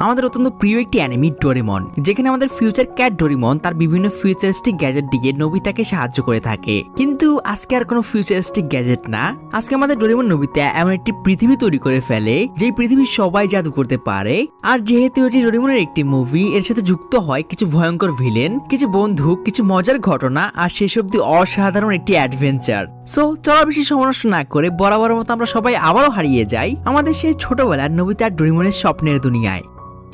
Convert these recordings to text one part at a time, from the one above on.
আমাদের অত্যন্ত প্রিয় একটি অ্যানিমি ডোরেমন, যেখানে আমাদের ফিউচার ক্যাট ডোরেমন তার বিভিন্ন ফিউচারিস্টিক গ্যাজেট দিয়ে নোবিতাকে সাহায্য করে থাকে। কিন্তু আজকে আর কোনো ফিউচারিস্টিক গ্যাজেট না, আজকে আমাদের ডোরেমন নোবিতা এমন একটি পৃথিবী তৈরি করে ফেলে যেই পৃথিবীর সবাই জাদু করতে পারে। আর যেহেতু এটি ডোরেমনের একটি মুভি, এর সাথে যুক্ত হয় কিছু ভয়ঙ্কর ভিলেন, কিছু বন্দুক, কিছু মজার ঘটনা আর শেষ অব্দি অসাধারণ একটি অ্যাডভেঞ্চার। সো চলো বেশি সময় নষ্ট না করে বরাবরের মতো আমরা সবাই আবারও হারিয়ে যাই আমাদের সেই ছোটবেলার নোবিতা আর ডোরেমনের স্বপ্নের দুনিয়ায়।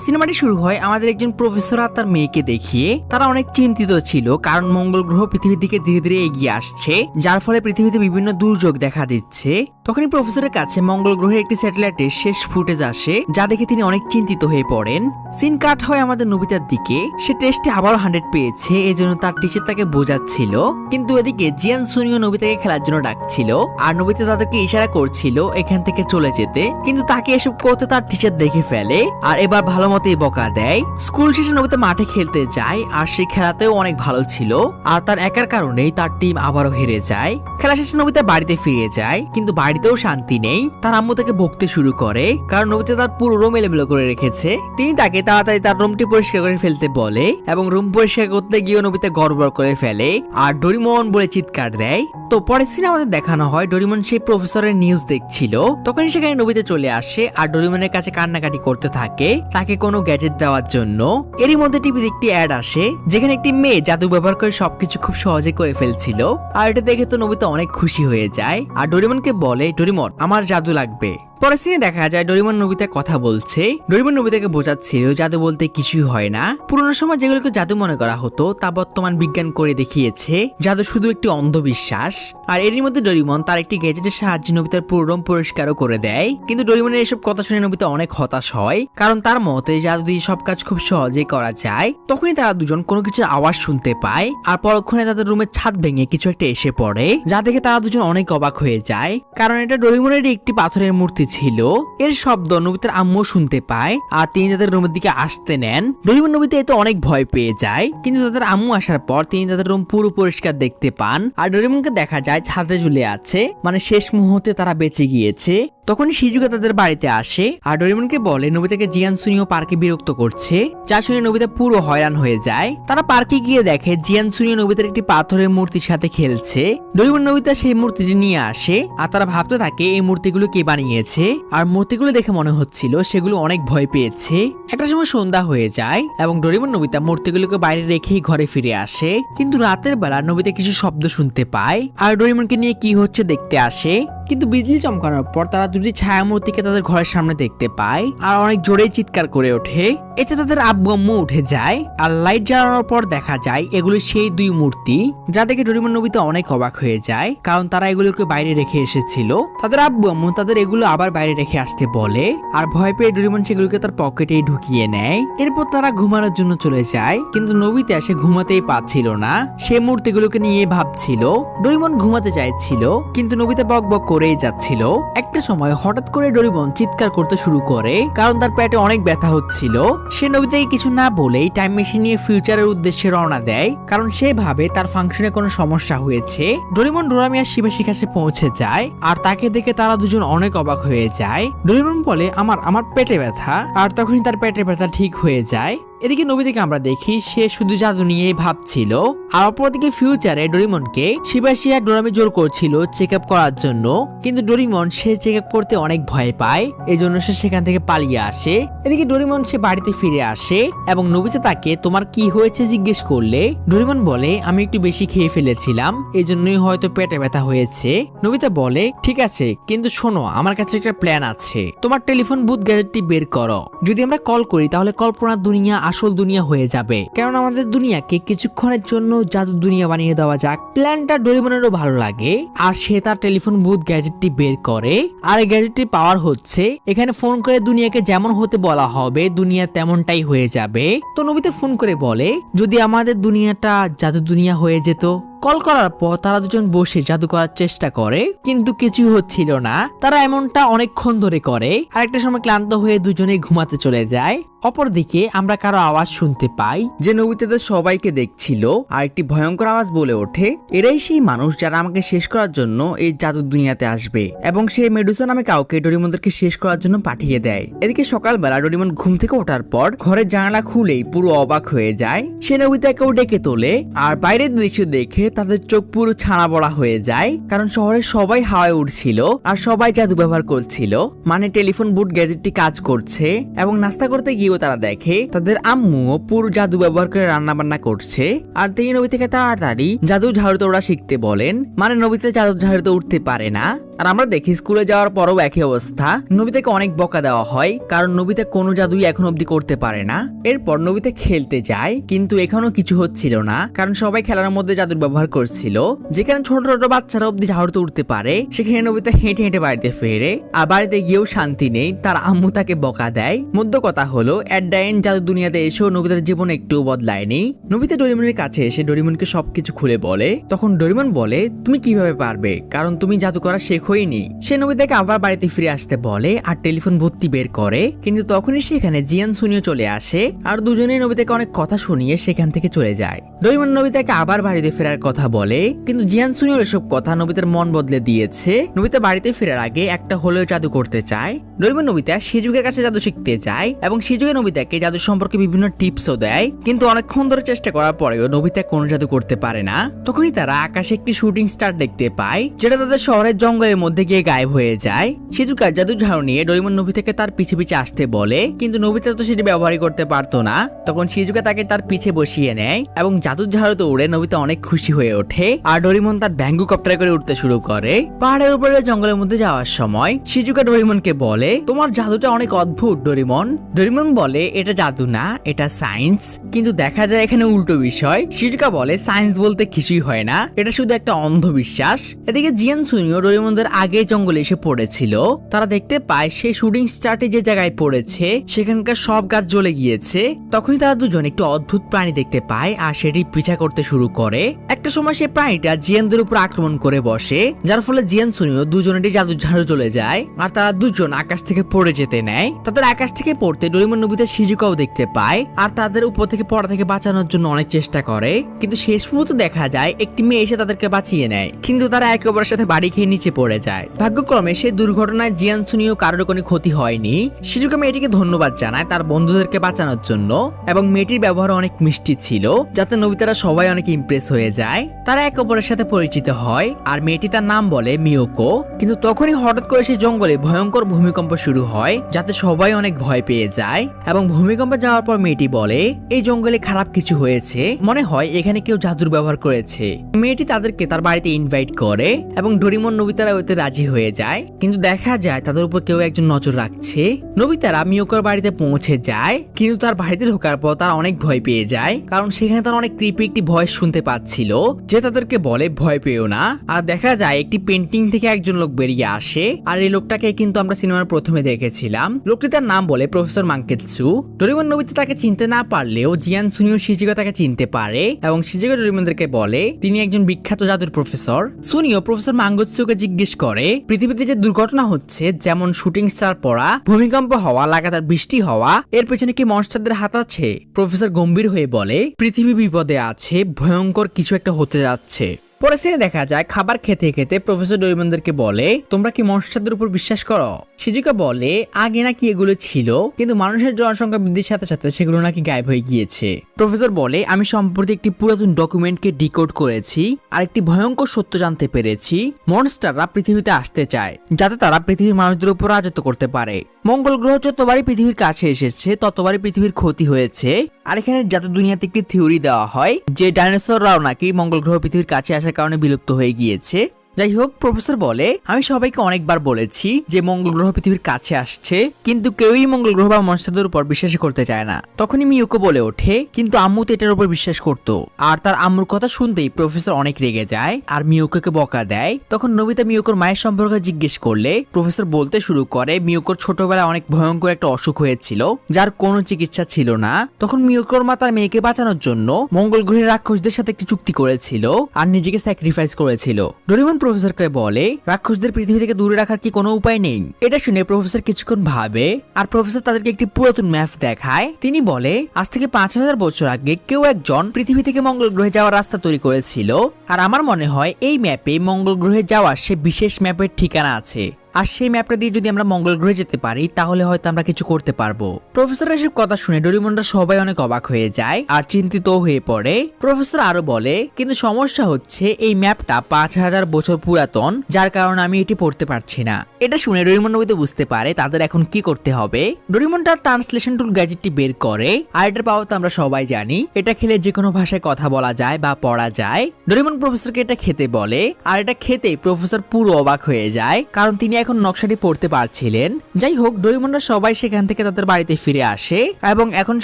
সিনেমাটি শুরু হয় আমাদের একজন প্রফেসর আর তার মেয়েকে দেখিয়ে। তারা অনেক চিন্তিত ছিল কারণ মঙ্গল গ্রহ পৃথিবীর দিকে ধীরে ধীরে এগিয়ে আসছে, যার ফলে পৃথিবীতে বিভিন্ন দুর্যোগ দেখা দিচ্ছে। তখনই প্রফেসরের কাছে মঙ্গল গ্রহের একটি স্যাটেলাইটের শেষ ফুটেজ আসে, যা দেখে তিনি অনেক চিন্তিত হয়ে পড়েন। সিন কাট হয় আমাদের নোবিতার দিকে। সে টেস্টে আবারও 100 পেয়েছে, এজন্য তার টিচার তাকে বোঝাচ্ছিল। কিন্তু এদিকে জিয়ান সুনিও নোবিতাকে খেলার জন্য ডাকছিল আর নোবিতা তাদেরকে ইশারা করছিল এখান থেকে চলে যেতে। কিন্তু তাকে এসব করতে তার টিচার দেখে ফেলে আর এবার ভালো মতোই বকা দেয়। স্কুল শেষে নোবিতা মাঠে খেলতে যায় আর সেই খেলাতেও অনেক ভালো ছিল, আর তার একার কারণেই তার টিম আবারও হেরে যায়। খেলা শেষে নোবিতা বাড়িতে ফিরে যায়, কিন্তু বাড়িতেও শান্তি নেই। তার আম্মু তাকে বকতে শুরু করে কারণ নোবিতা তার পুরো রুম এলোমেলো করে রেখেছে। তিনি তাকে তাড়াতাড়ি তার রুমটি পরিষ্কার করে ফেলতে বলে এবং রুম পরিষ্কার করতে গিয়ে নোবিতা গড়বড় করে ফেলে আর ডোরেমন বলে চিৎকার দেয়। তো পরের সিনে আমাদের দেখানো হয় ডোরেমন সেই প্রফেসরের নিউজ দেখছিল। তখনই সেখানে নোবিতা চলে আসে আর ডোরেমনের কাছে কান্নাকাটি করতে থাকে তাকে কোনো গ্যাজেট দেওয়ার জন্য। এরই মধ্যে টিভিতে একটি অ্যাড আসে যেখানে একটি মেয়ে জাদু ব্যবহার করে সবকিছু খুব সহজে করে ফেলছিল। আর এটা দেখে তো নোবিতা অনেক খুশি হয়ে যায় আর ডোরেমনকে বলে, ডোরেমন আমার জাদু লাগবে। পরের সিনে দেখা যায় ডোরেমন নোবিতার কথা বলছে। ডোরেমন নোবিতাকে বোঝাচ্ছিল জাদু বলতে কিছুই হয় না। পুরোনো সময় যেগুলোকে জাদু মনে করা হতো তা বর্তমান বিজ্ঞান করে দেখিয়েছে জাদু শুধু একটি অন্ধবিশ্বাস। আর এরই মধ্যে ডোরেমন তার একটি গ্যাজেটের সাহায্যে নোবিতার পুরো রুম পরিষ্কারও করে দেয়। কিন্তু ডোরেমনের এসব কথা শুনে নোবিতা অনেক হতাশ হয়, কারণ তার মতে জাদু দিয়ে সব কাজ খুব সহজেই করা যায়। তখনই তারা দুজন কোনো কিছুর আওয়াজ শুনতে পায় আর পরক্ষণে তাদের রুমের ছাদ ভেঙে কিছু একটা এসে পড়ে, যা দেখে তারা দুজন অনেক অবাক হয়ে যায়, কারণ এটা ডোরেমনের একটি পাথরের মূর্তি ছিল। এর শব্দ নোবিতার আম্মু শুনতে পায় আর তিনি তাদের রুমের দিকে আসতে নেন। ডোরেমন নোবিতা এতে অনেক ভয় পেয়ে যায়, কিন্তু তাদের আম্মু আসার পর তিনি তাদের রুম পুরো পরিষ্কার দেখতে পান আর ডোরেমনকে দেখা যায় ছাদে ঝুলে আছে, মানে শেষ মুহূর্তে তারা বেঁচে গিয়েছে। তখনই শিজুকা তাদের বাড়িতে আসে আর ডোরেমনকে বলে নোবিতাকে জিয়ান সুনিও পার্কে বিরক্ত করছে, যা শুনে নোবিতা পুরো হয়রান হয়ে যায়। তারা পার্কে গিয়ে দেখে জিয়ান সুনিও নোবিতার একটি পাথরের মূর্তির সাথে খেলছে। ডোরেমন নোবিতা সেই মূর্তিটি নিয়ে আসে আর তারা ভাবতে থাকে এই মূর্তিগুলো কে বানিয়েছে, আর মূর্তিগুলো দেখে মনে হচ্ছিল সেগুলো অনেক ভয় পেয়েছে। একটা সময় সন্ধ্যা হয়ে যায় এবং ডোরেমন নোবিতা মূর্তিগুলোকে বাইরে রেখেই ঘরে ফিরে আসে। কিন্তু রাতের বেলা নোবিতা কিছু শব্দ শুনতে পায় আর ডোরেমনকে নিয়ে কি হচ্ছে দেখতে আসে। কিন্তু বিজলি চমকানোর পর তারা দুটি ছায়ামূর্তিকে তাদের ঘরের সামনে দেখতে পায় আর অনেক জোরেই চিৎকার করে ওঠে। এতে তাদের আব্বু আম্মু উঠে যায় আর লাইট জ্বালানোর পর দেখা যায় এগুলো সেই দুই মূর্তি, যা দেখে ডোরেমন নোবিতা অনেক অবাক হয়ে যায়, কারণ তারা এগুলোকে বাইরে রেখে এসেছিল। তাদের আব্বু আম্মু তাদের এগুলো আবার বাইরে রেখে আসতে বলে আর ভয় পেয়ে ডোরেমন সেগুলোকে তার পকেটেই ঢুকিয়ে নেয়। এরপর তারা ঘুমানোর জন্য চলে যায়, কিন্তু নোবিতা সে ঘুমাতেই পাচ্ছিল না। সে মূর্তিগুলোকে নিয়ে ভাবছিল। ডোরেমন ঘুমাতে চাইছিল, কিন্তু নোবিতা বক বক করেই যাচ্ছিল। একটা সময় হঠাৎ করে ডোরেমন চিৎকার করতে শুরু করে, কারণ তার পেটে অনেক ব্যথা হচ্ছিল। সে নোবিতাকে কিছু না বলেই টাইম মেশিন নিয়ে ফিউচারের উদ্দেশ্যে রওনা দেয়, কারণ সে ভাবে তার ফাংশনে কোনো সমস্যা হয়েছে। ডোরেমন ডোরামিয়ার শিবাশির কাছে পৌঁছে যায় আর তাকে দেখে তারা দুজন অনেক অবাক হয়ে যায়। ডোরেমন বলে আমার পেটে ব্যথা, আর তখনই তার পেটের ব্যথা ঠিক হয়ে যায়। এদিকে নোবিতাকে আমরা দেখি সে শুধু জাদু নিয়েই ভাবছিল, আর অপরদিকে ফিউচারে ডোরেমনকে শিবাশি আর ডোরামি জোর করছিল চেক আপ করার জন্য, কিন্তু ডোরেমন সে চেক আপ করতে অনেক ভয় পায়, এই জন্য সে সেখান থেকে পালিয়ে আসে। এদিকে ডোরেমন সে বাড়িতে ফিরে আসে এবং নোবিতা তাকে তোমার কি হয়েছে জিজ্ঞেস করলে ডোরেমন বলে আমি একটু বেশি খেয়ে ফেলেছিলাম, এই জন্যই হয়তো পেটে ব্যথা হয়েছে। নোবিতা বলে ঠিক আছে, কিন্তু শোনো আমার কাছে একটা প্ল্যান আছে, তোমার টেলিফোন বুথ গ্যাজেটটি বের করো। যদি আমরা কল করি তাহলে কল্পনার দুনিয়া আসল দুনিয়া হয়ে যাবে, কারণ আমাদের দুনিয়াকে কিছুক্ষণের জন্য জাদু দুনিয়া বানিয়ে দেওয়া যাক। প্ল্যানটা ডোরেমনেরও ভালো লাগে আর সে তার টেলিফোন বুথ গ্যাজেটটি বের করে। আর এই গ্যাজেটটির পাওয়ার হচ্ছে এখানে ফোন করে দুনিয়াকে যেমন হতে বলা হবে দুনিয়া তেমনটাই হয়ে যাবে। তো নোবিতা ফোন করে বলে যদি আমাদের দুনিয়াটা জাদু দুনিয়া হয়ে যেত কল করার পর তারা দুজন বসে জাদু করার চেষ্টা করে, কিন্তু কিছুই হচ্ছিল না। তারা এমনটা অনেকক্ষণ ধরে করে, আর একটা সময় ক্লান্ত হয়ে দুজনেই ঘুমাতে চলে যায়। অপরদিকে আমরা কারো আওয়াজ শুনতে পাই যে নোবিতাদের সবাইকে দেখছিল, আর একটি ভয়ঙ্কর আওয়াজ বলে ওঠে, এরাই সেই মানুষ যারা আমাকে শেষ করার জন্য এই জাদুর দুনিয়াতে আসবে। এবং সে মেডুসা নামে কাউকে ডোরিমনদেরকে শেষ করার জন্য পাঠিয়ে দেয়। এদিকে সকালবেলা ডোরিমন ঘুম থেকে ওঠার পর ঘরের জানালা খুলেই পুরো অবাক হয়ে যায়। সে নোবিতাকেও ডেকে তোলে, আর বাইরের দৃশ্য দেখে তাদের চোখ পুরো ছানা বড়া হয়ে যায়, কারণ শহরের সবাই হাওয়ায় উঠছিল আর সবাই জাদু ব্যবহার করছিল। মানে টেলিফোন বুট গ্যাজেটটি কাজ করছে, এবং নাস্তা করতে গিয়েও তারা দেখে তাদের আম্মুও পুরো জাদু ব্যবহার করে রান্না বান্না করছে। আর তিনি নবিতাকে তাড়াতাড়ি জাদু ঝাড়ুতে ওরা শিখতে বলেন, মানে নবিতা জাদু ঝাড়ুতে উঠতে পারে না। আর আমরা দেখি স্কুলে যাওয়ার পরও একই অবস্থা, নবিতাকে অনেক বকা দেওয়া হয়, কারণ নবিতা কোনো জাদুই এখন অব্দি করতে পারে না। এরপর নবিতা খেলতে যায়, কিন্তু এখনো কিছু হচ্ছিল না, কারণ সবাই খেলার মধ্যে জাদুর ব্যবহার করছিল। যেখানে ছোট ছোট বাচ্চারা অব্দি ঝাড়ুতে উঠতে পারে, সেখানে নবিতা হেঁটে হেঁটে বাড়িতে ফেরে। আর বাড়িতে গিয়েও শান্তি নেই, তার আম্মু তাকে বকা দেয়। মধ্য কথা হলো এট দ্য এন্ড জাদু দুনিয়াতে এসেও নবিতার জীবন একটু বদলায়নি। নবিতা ডোরিমনের কাছে এসে ডোরিমনকে সবকিছু খুলে বলে। তখন ডোরিমন বলে, তুমি কিভাবে পারবে, কারণ তুমি জাদু করা শেখোইনি। সে নবিতাকে আবার বাড়িতে ফিরে আসতে বলে আর টেলিফোন ভর্তি বের করে, কিন্তু তখনই সেখানে জিয়ান সুনিও চলে আসে, আর দুজনেই নবিতাকে অনেক কথা শুনিয়ে সেখান থেকে চলে যায়। ডোরিমন নবিতাকে আবার বাড়িতে ফেরার কথা বলে, কিন্তু জিয়ান সুনিও এসব কথা নবিতার মন বদলে দিয়েছে। নবিতা বাড়িতে ফেরার আগে একটা হলেও জাদু করতে চায়। ডোরিমন নবিতা শিজুকের কাছে জাদু শিখতে যায়, এবং শিজুকে নবিতাকে জাদু সম্পর্কে বিভিন্ন টিপসও দেয়, কিন্তু অনেকক্ষণ ধরে চেষ্টা করার পরেও নবিতা কোনো জাদু করতে পারে না। তখনই তারা আকাশে একটি শুটিং স্টার দেখতে পায়, যেটা তাদের শহরের জঙ্গলের মধ্যে গিয়ে গায়েব হয়ে যায়। শিজুকা জাদু ঝাড়ু নিয়ে ডোরিমন নবিতাকে তার পিছে পিছে আসতে বলে, কিন্তু নবিতা তো সেটি ব্যবহারই করতে পারতো না। তখন শিজুকা তাকে তার পিছে বসিয়ে নেয়, এবং জাদুর ঝাড়ুতে উড়ে নবিতা অনেক খুশি হয়ে ওঠে। আর ডোরিমন তার ব্যাঙ্গু কপ্টারে করে উঠতে শুরু করে। পাহাড়ের উপরে জঙ্গলের মধ্যে যাওয়ার সময় শিজুকা ডোরিমনকে বলে, তোমার জাদুটা অনেক অদ্ভুত ডোরিমন। ডোরিমন বলে, এটা জাদু না, এটা সায়েন্স। কিন্তু দেখা যায় এখানে উল্টো বিষয়। শিজুকা বলে, সায়েন্স বলতে কিছুই হয় না, এটা শুধু একটা অন্ধবিশ্বাস। এদিকে জিয়ান সুনিও ডোরিমনদের আগে জঙ্গলে এসে পড়েছিল। তারা দেখতে পায় সেই শুটিং স্টারটি যে জায়গায় পড়েছে সেখানকার সব গাছ জ্বলে গিয়েছে। তখনই তারা দুজন একটু অদ্ভুত প্রাণী দেখতে পায়, আর সেটি পিছা করতে শুরু করে। একটা সময় সেই প্রাণীটা জিয়ানদের উপর আক্রমণ করে বসে, যার ফলে জিয়ান সুনিও দুজনেরই জাদু ঝাড়ু চলে যায়, আর তারা দুজন আকাশ থেকে পড়ে যেতে নেয়। তাদের আকাশ থেকে পড়তে ডোরিমন নবিতা শিজুকাও দেখতে পায়, আর তাদের উপর থেকে পড়া থেকে বাঁচানোর জন্য অনেক চেষ্টা করে, কিন্তু শেষ মুহূর্তে দেখা যায় একটি মেয়ে এসে তাদেরকে বাঁচিয়ে নেয়, কিন্তু তারা একে অপরের সাথে বাড়ি খেয়ে নিচে পড়ে যায়। ভাগ্যক্রমে সেই দুর্ঘটনায় জিয়ান সুনিও কারোর কোনো ক্ষতি হয়নি। শিজুকা মেয়েটিকে ধন্যবাদ জানায় তার বন্ধুদেরকে বাঁচানোর জন্য, এবং মেয়েটির ব্যবহার অনেক মিষ্টি ছিল, যাতে নবিতারা সবাই অনেক ইমপ্রেস হয়ে যায়। তারা একে অপরের সাথে পরিচিত হয়, আর মেয়েটি তার নাম বলে মিয়োকো। কিন্তু তখনই হঠাৎ করে সেই জঙ্গলে ভয়ঙ্কর ভূমিকম্প শুরু হয়, যাতে সবাই অনেক ভয় পেয়ে যায়। এবং ভূমিকম্পে যাওয়ার পর মেয়েটি বলে, এই জঙ্গলে খারাপ কিছু হয়েছে, মনে হয় এখানে কেউ জাদুর ব্যবহার করেছে। মেয়েটি তাদেরকে তার বাড়িতে ইনভাইট করে, এবং ডোরিমন নবিতারা ওতে রাজি হয়ে যায়, কিন্তু দেখা যায় তাদের উপর কেউ একজন নজর রাখছে। নবিতারা মিয়োকোর বাড়িতে পৌঁছে যায়, কিন্তু তার বাড়িতে ঢোকার পর তারা অনেক ভয় পেয়ে যায়, কারণ সেখানে তারা অনেক ক্রিপি একটি ভয়েস শুনতে পাচ্ছিল, যে তাদেরকে বলে ভয় পেও না। আর দেখা যায় একটি পেন্টিং থেকে একজন লোক বেরিয়ে আসে, আর এই লোকটাকে কিন্তু আমরা সিনেমার প্রথমে দেখেছিলাম। লোকটি তার নাম বলে প্রফেসর মাঙ্কেৎসু। ডোরিমন নবিতা তাকে চিনতে না পারলেও জিয়ান সুনিও শিজুকা তাকে চিনতে পারে, এবং শিজুকা ডোরিমনদেরকে বলে তিনি একজন বিখ্যাত জাদুর প্রফেসর। সুনিও প্রফেসর মাঙ্কেৎসুকে জিজ্ঞেস করে, পৃথিবীতে যে দুর্ঘটনা হচ্ছে, যেমন শুটিং স্টার পড়া, ভূমিকম্প হওয়া, লাগাতার বৃষ্টি হওয়া, এর পেছনে কি মনস্টারদের হাত আছে? প্রফেসর গম্ভীর হয়ে বলে, পৃথিবী বিপদে আছে, ভয়ঙ্কর কিছু একটা হতে যাচ্ছে। পরে সিনে দেখা যায় খাবার খেতে খেতে প্রফেসর ডোরিমনদেরকে বলে, তোমরা কি মনস্টারদের উপর বিশ্বাস করো? শিজুকা বলে, আগে নাকি এগুলো ছিল, কিন্তু মানুষের জনসংখ্যা বৃদ্ধির সাথে সাথে সেগুলো নাকি গায়েব হয়ে গিয়েছে। প্রফেসর বলে, আমি সম্প্রতি একটি পুরাতন ডকুমেন্টকে ডিকোড করেছি, আর একটি ভয়ঙ্কর সত্য জানতে পেরেছি। মনস্টাররা পৃথিবীতে আসতে চায়, যাতে তারা পৃথিবীর মানুষদের উপর রাজত্ব করতে পারে। মঙ্গল গ্রহ যতবারই পৃথিবীর কাছে এসেছে, ততবারই পৃথিবীর ক্ষতি হয়েছে। আর এখানে জাদু দুনিয়াতে একটি থিওরি দেওয়া হয় যে ডাইনোসররাও নাকি মঙ্গল গ্রহ পৃথিবীর কাছে আসার কারণে বিলুপ্ত হয়ে গিয়েছে। যাই হোক, প্রফেসর বলে আমি সবাইকে অনেকবার বলেছি যে মঙ্গল গ্রহ পৃথিবীর কাছে আসছে, কিন্তু কেউই মঙ্গল গ্রহ বা মনস্টারদের উপর বিশ্বাস করতে চায় না। তখনই মিউকো বলে ওঠে কিন্তু আম্মু তো এটার উপর বিশ্বাস করতো। আর তার আম্মুর কথা শুনতেই প্রফেসর অনেক রেগে যায় আর মিউকোকে বকা দেয়। তখন নোবিতা মিউকোর মায়ের সম্পর্কে জিজ্ঞেস করলে প্রফেসর বলতে শুরু করে মিউকোর ছোটবেলায় অনেক ভয়ঙ্কর একটা অসুখ হয়েছিল যার কোনো চিকিৎসা ছিল না। তখন মিউকোর মা তার মেয়েকে বাঁচানোর জন্য মঙ্গল গ্রহের রাক্ষসদের সাথে একটি চুক্তি করেছিল আর নিজেকে স্যাক্রিফাইস করেছিল। ডোরেমন প্রফেসরকে বলে রাক্ষসদের পৃথিবী থেকে দূরে রাখার কি কোনো উপায় নেই? এটা শুনে প্রফেসর কিছুক্ষণ ভাবে আর প্রফেসর তাদেরকে একটি পুরাতন ম্যাপ দেখায়। তিনি বলে আজ থেকে 5000 বছর আগে কেউ একজন পৃথিবী থেকে মঙ্গল গ্রহে যাওয়ার রাস্তা তৈরি করেছিল, আর আমার মনে হয় এই ম্যাপে মঙ্গল গ্রহে যাওয়ার সে বিশেষ ম্যাপের ঠিকানা আছে। আর সেই ম্যাপটা দিয়ে যদি আমরা মঙ্গল গ্রহে যেতে পারি তাহলে হয়তো আমরা কিছু করতে পারবো। প্রফেসর এসব কথা শুনে ডোরেমনরা সবাই অনেক অবাক হয়ে যায় আর চিন্তিত হয়ে পড়ে। প্রফেসর আরো বলে কিন্তু সমস্যা হচ্ছে এই ম্যাপটা 5000 বছর পুরাতন, যার কারণে আমি এটি পড়তে পারছি না। এটা শুনে ডোরেমন নবিতা বুঝতে পারে তাদের এখন কি করতে হবে। ডোরেমন তার ট্রান্সলেশন টুল গ্যাজেটটি বের করে আর এটার পাওয়া তো আমরা সবাই জানি, এটা খেলে যে কোনো ভাষায় কথা বলা যায় বা পড়া যায়। ডোরেমন প্রফেসরকে এটা খেতে বলে আর এটা খেতেই প্রফেসর পুরো অবাক হয়ে যায়, কারণ তিনি এখন নকশাটি পড়তে পারছিলেন। যাই হোক, ডোরেমনরা সবাই সেখান থেকে তাদের বাড়িতে ফিরে আসে এবং এখন